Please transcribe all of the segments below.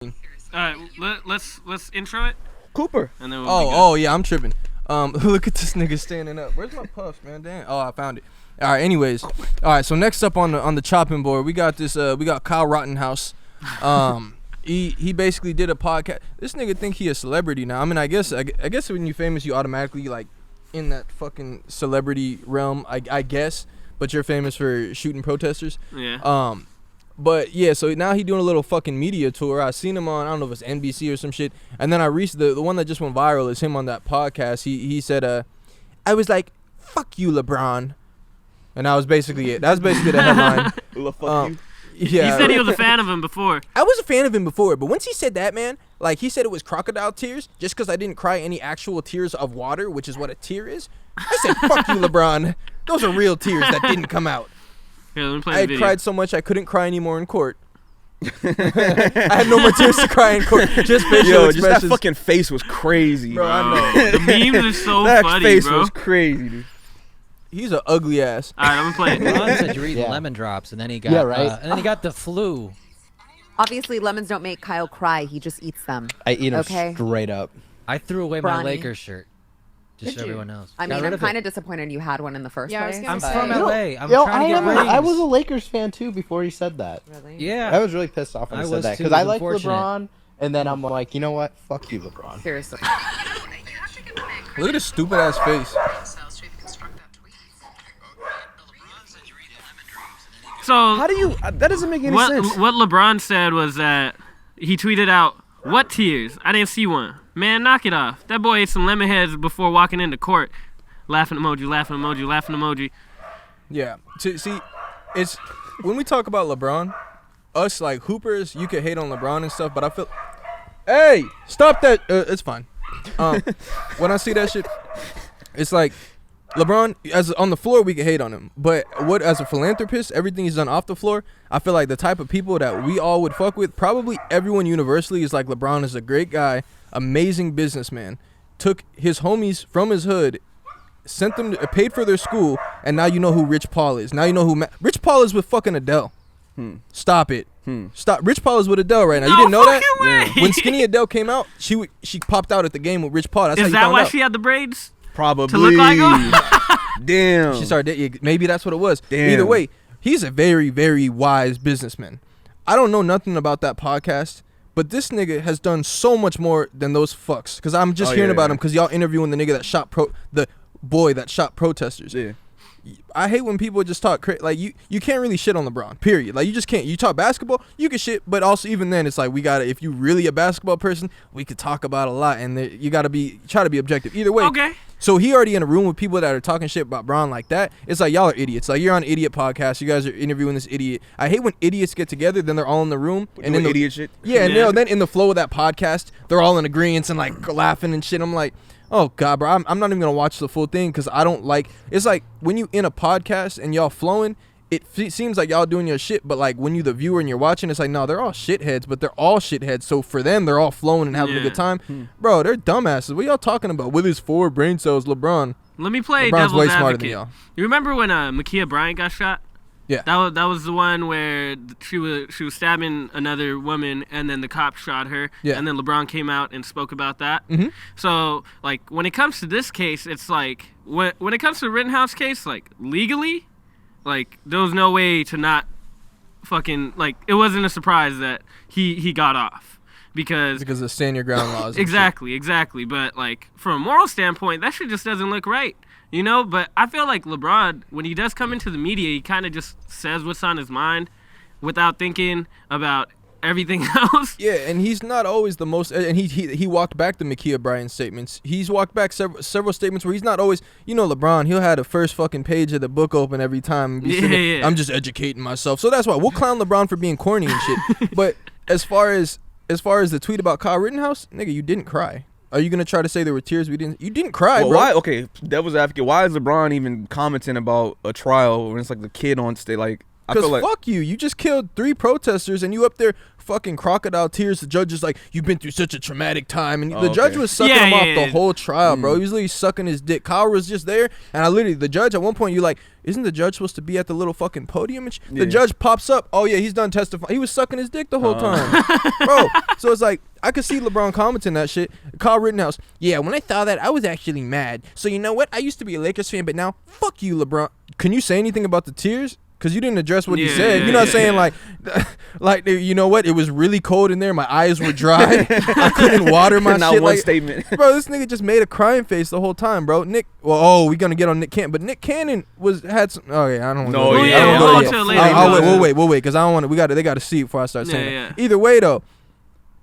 Let's intro it. Cooper. And then Oh yeah, I'm tripping. Look at this nigga standing up. Where's my puffs, man? Damn. Oh, I found it. All right. Anyways, all right. So next up on the chopping board, we got this. We got Kyle Rittenhouse. He basically did a podcast. This nigga think he a celebrity now. I mean, I guess when you famous, you automatically like in that fucking celebrity realm. I guess, but you're famous for shooting protesters. Yeah. But yeah, so now he doing a little fucking media tour. I seen him on, I don't know if it's NBC or some shit. And then I reached the one that just went viral is him on that podcast. He said, I was like, fuck you, Lebron. And that was basically it. That was basically the headline. Fuck you. Yeah. He said he was a fan of him before. I was a fan of him before, but once he said that, man, like he said it was crocodile tears, just because I didn't cry any actual tears of water, which is what a tear is. I said, fuck you, Lebron. Those are real tears that didn't come out. Here, let me play I the had video. cried so much I couldn't cry anymore in court. I had no more tears to cry in court. Just facial expressions. Just that fucking face was crazy. Bro, I know. The memes are so that funny, face bro. was crazy, dude. He's an ugly ass. All right, I'm gonna play it. Ron said you're eating lemon drops, and then he got and then he got the flu. Obviously, lemons don't make Kyle cry. He just eats them. I eat them Okay. straight up. I threw away my Brawny. Lakers shirt, just so Did you? everyone knows. I Got mean, rid I'm of it. kind of disappointed you had one in the first Yeah, I was place. gonna I'm say. from Yo, LA. I'm trying to get rings. I was a Lakers fan too before he said that. Really? Yeah. I was really pissed off when I he said was that too, because I it was like unfortunate. LeBron, and then I'm like, you know what? Fuck you, LeBron. Seriously. Look at his stupid ass face. So How do you? That doesn't make any sense. what LeBron said was that he tweeted out, "What tears? I didn't see one. Man, knock it off. That boy ate some lemon heads before walking into court." Laughing emoji, laughing emoji, laughing emoji. Yeah. See, it's when we talk about LeBron, us like hoopers, you can hate on LeBron and stuff, but I feel. Hey, stop that! It's fine. When I see that shit, it's like LeBron as on the floor we can hate on him, but what as a philanthropist, everything he's done off the floor, I feel like the type of people that we all would fuck with, probably everyone universally is like LeBron is a great guy, amazing businessman, took his homies from his hood, sent them, paid for their school, and now you know who Rich Paul is. Now you know who Rich Paul is with fucking Adele. Stop it. Stop. Rich Paul is with Adele right now. You didn't know that? Way. When Skinny Adele came out, she popped out at the game with Rich Paul. That's how Is you that found why out. she had the braids? Probably. To look like him? Damn. She started. Maybe that's what it was. Damn. Either way, he's a very, very wise businessman. I don't know nothing about that podcast, but this nigga has done so much more than those fucks. Because I'm just hearing about him because y'all interviewing the nigga that shot the boy that shot protesters. Yeah. I hate when people just talk like you can't really shit on LeBron, period. Like you just can't. You talk basketball, you can shit, but also even then it's like we gotta, if you really a basketball person, we could talk about a lot, and you gotta try to be objective either way. Okay. So he already in a room with people that are talking shit about Bron like that. It's like y'all are idiots. Like you're on an idiot podcast, you guys are interviewing this idiot. I hate when idiots get together, then they're all in the room and then idiot shit. Yeah, and Yeah. then in the flow of that podcast, they're all in agreement and like laughing and shit. I'm like, oh God, bro, I'm not even gonna watch the full thing because I don't like. It's like when you in a podcast and y'all flowing, it seems like y'all doing your shit, but like when you the viewer and you're watching, it's like no, they're all shitheads, but they're all shitheads. So for them, they're all flowing and having a good time, bro. They're dumbasses. What y'all talking about? With his 4 brain cells, LeBron. Let me play LeBron's way devil's smarter than advocate. y'all. You remember when Ma'Khia Bryant got shot? Yeah. That was the one where she was stabbing another woman, and then the cop shot her. Yeah. And then LeBron came out and spoke about that. Mhm. So like when it comes to this case, it's like when it comes to the Rittenhouse case, like legally, like there was no way to not fucking, like it wasn't a surprise that he got off because of stand your ground laws. and exactly. But like from a moral standpoint, that shit just doesn't look right. You know, but I feel like LeBron, when he does come into the media, he kind of just says what's on his mind without thinking about everything else. Yeah, and he's not always the most. And he walked back the Ma'Khia Bryant statements. He's walked back several statements where he's not always. You know, LeBron, he'll have the first fucking page of the book open every time. And be sitting there, Yeah. I'm just educating myself. So that's why we'll clown LeBron for being corny and shit. But as far as the tweet about Kyle Rittenhouse, nigga, you didn't cry. Are you gonna try to say there were tears? You didn't cry, Well, bro. why? Okay, devil's advocate. Why is LeBron even commenting about a trial when it's like the kid on stage? Like, Because fuck you. You just killed 3 protesters and you up there fucking crocodile tears. The judge is like, you've been through such a traumatic time. And the judge was sucking him off the whole trial, bro. He was literally sucking his dick. Kyle was just there. And the judge, at one point, you like, isn't the judge supposed to be at the little fucking podium? And the judge pops up. Oh, yeah, he's done testifying. He was sucking his dick the whole time. Bro, so it's like, I could see LeBron commenting that shit. Kyle Rittenhouse, yeah, when I saw that, I was actually mad. So you know what? I used to be a Lakers fan, but now, fuck you, LeBron. Can you say anything about the tears? Because you didn't address what he said. You're not saying like, you know what? It was really cold in there. My eyes were dry. I couldn't water my not shit. One statement. Bro, this nigga just made a crying face the whole time, bro. We're going to get on Nick Cannon. But Nick Cannon had some. Oh, yeah, I don't want to. We'll wait. Because I don't want to. They got to see it before I start saying it. Either way, though,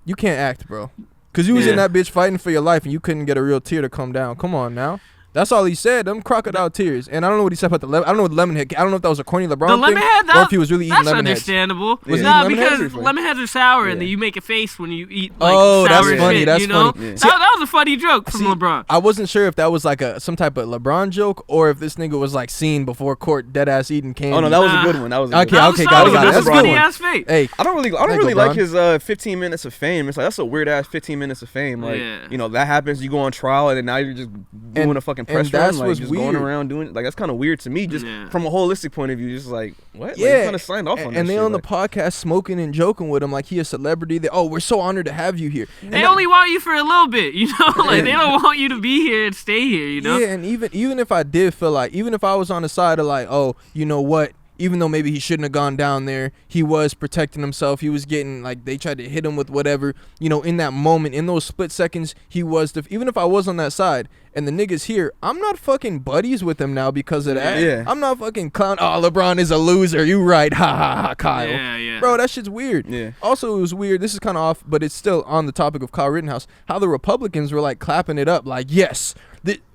you can't act, bro. Because you was in that bitch fighting for your life and you couldn't get a real tear to come down. Come on now. That's all he said. Them crocodile tears. And I don't know what he said about the lemon. I don't know what the Lemonhead. I don't know if that was a corny LeBron thing or if he was really eating Lemonheads. That's understandable. Yeah. Because Lemonheads are sour and then you make a face when you eat sour that's funny. shit, That's you know? funny. Yeah. That was a funny joke from LeBron. I wasn't sure if that was like some type of LeBron joke or if this nigga was like seen before court dead ass eating candy. Oh no, that was a good one. That was a okay. Got it. That's a funny ass fake. Hey, I don't really like his 15 minutes of fame. It's like that's a weird ass 15 minutes of fame. Like you know that happens. You go on trial and then now you're just doing a fucking press run. Like just going around doing like that's kind of weird to me. Just from a holistic point of view, just like what? Yeah, like, you kind of signed off on that. And they on the podcast smoking and joking with him like he a celebrity. We're so honored to have you here. They only want you for a little bit, you know. Like they don't want you to be here and stay here, you know. Yeah, and even if I did feel like, even if I was on the side of like, oh, you know what? Even though maybe he shouldn't have gone down there, he was protecting himself. He was getting, like, they tried to hit him with whatever. You know, in that moment, in those split seconds, he was, even if I was on that side and the nigga's here, I'm not fucking buddies with him now because of that. Yeah. I'm not fucking clown. Oh, LeBron is a loser. You right. Ha, ha, ha, Kyle. Yeah. Bro, that shit's weird. Yeah. Also, it was weird. This is kind of off, but it's still on the topic of Kyle Rittenhouse. How the Republicans were, like, clapping it up. Like, yes.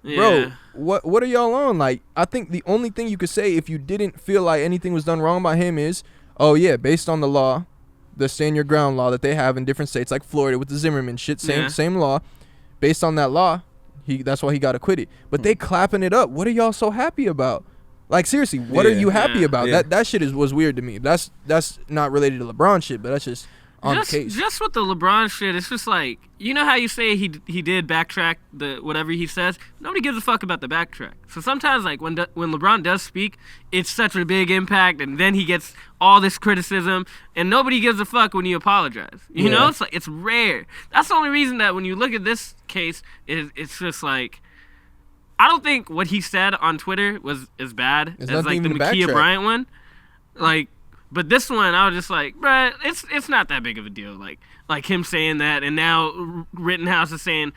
Bro, what are y'all on? Like, I think the only thing you could say if you didn't feel like anything was done wrong by him is, oh yeah, based on the law, the stand your ground law that they have in different states like Florida with the Zimmerman shit, same law. Based on that law, that's why he got acquitted. But they clapping it up. What are y'all so happy about? Like seriously, what are you happy about? Yeah. That shit was weird to me. That's not related to LeBron shit, but that's just on the case. Just with the LeBron shit, it's just like, you know how you say he did backtrack the whatever he says? Nobody gives a fuck about the backtrack. So sometimes, like, when LeBron does speak, it's such a big impact, and then he gets all this criticism, and nobody gives a fuck when you apologize. You know? It's like, it's rare. That's the only reason that when you look at this case, it's just like, I don't think what he said on Twitter was as bad as, like, the Ma'Khia Bryant one. Like, but this one, I was just like, bruh, it's not that big of a deal. Like him saying that, and now Rittenhouse is saying,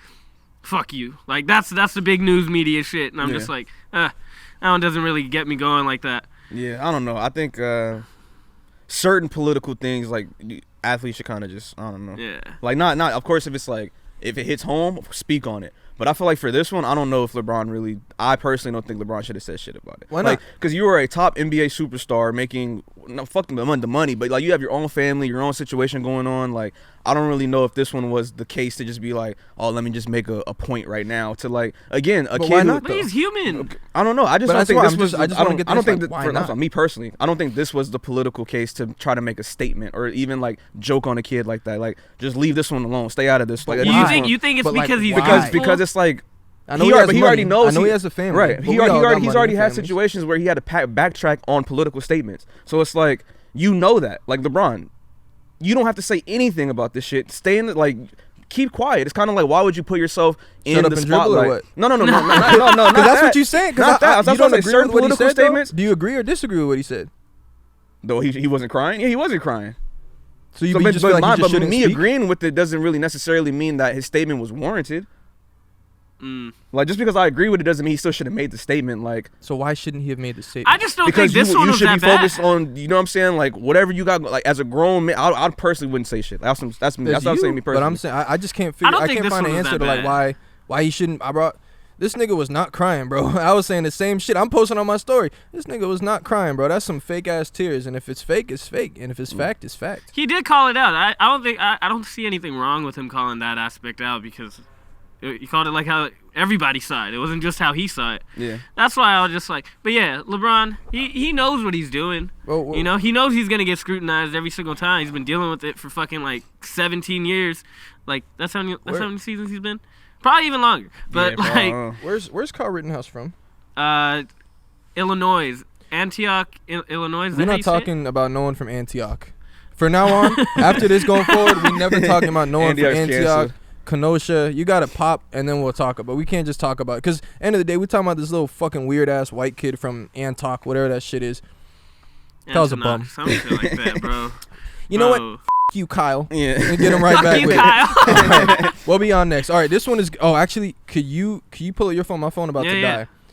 fuck you. Like, that's the big news media shit. And I'm just like, that one doesn't really get me going like that. Yeah, I don't know. I think certain political things, like, athletes should kind of just, I don't know. Yeah. Like, not, of course, if it hits home, speak on it. But I feel like for this one, I don't know if LeBron really. I personally don't think LeBron should have said shit about it. Why not? Because you were a top NBA superstar making fuck the money, but like you have your own family, your own situation going on. Like I don't really know if this one was the case to just be like, oh, let me just make a point right now to like again a but kid. Why not, but he's human. I don't know. I just don't think this was. I don't think that. Me personally, I don't think this was the political case to try to make a statement or even like joke on a kid like that. Like just leave this one alone. Stay out of this. Like you think it's because he's because it's like. I know he already knows. I know he has a family. Right. He's already had situations where he had to backtrack on political statements. So it's like, you know that. Like LeBron, you don't have to say anything about this shit. Stay in the, like, keep quiet. It's kind of like, why would you put yourself in the spotlight? Or what? No. Because that's what you saying. Not that. You don't agree with what he said, statements. Do you agree or disagree with what he said? Though he wasn't crying. Yeah, he wasn't crying. So you just feel like he just shouldn't me speak? agreeing with it doesn't really necessarily mean that his statement was warranted. Like just because I agree with it doesn't mean he still should have made the statement. Like, so why shouldn't he have made the statement? I just don't think this one was that bad. You should be focused on, you know what I'm saying? Like whatever you got. Like as a grown man, I personally wouldn't say shit. That's me. That's what I'm saying. Me personally, but I'm saying I just can't figure. I can't find an answer to like why he shouldn't. This nigga was not crying, bro. I was saying the same shit. I'm posting on my story. This nigga was not crying, bro. That's some fake ass tears. And if it's fake, it's fake. And if it's fact, it's fact. He did call it out. I don't see anything wrong with him calling that aspect out because He called it like how everybody saw it. It wasn't just how he saw it. Yeah. That's why I was just like, but yeah, LeBron, he knows what he's doing. Whoa. You know, he knows he's gonna get scrutinized every single time. He's been dealing with it for fucking like 17 years. Like that's how many seasons he's been. Probably even longer. But where's Kyle Rittenhouse from? Illinois, Antioch, Illinois. We're not talking about no one from Antioch. For now on, after this going forward, we never talking about no one from Antioch, Kenosha. You gotta pop, and then we'll talk about. We can't just talk about, because end of the day, we talking about this little fucking weird ass white kid from Antioch, whatever that shit is. That was a bum. Some shit like that, bro. You know what? F you, Kyle. Yeah. And get him right back you, with Kyle. it. Right. We'll be on next. All right, this one is. Oh, actually, could you pull up your phone? My phone about to die.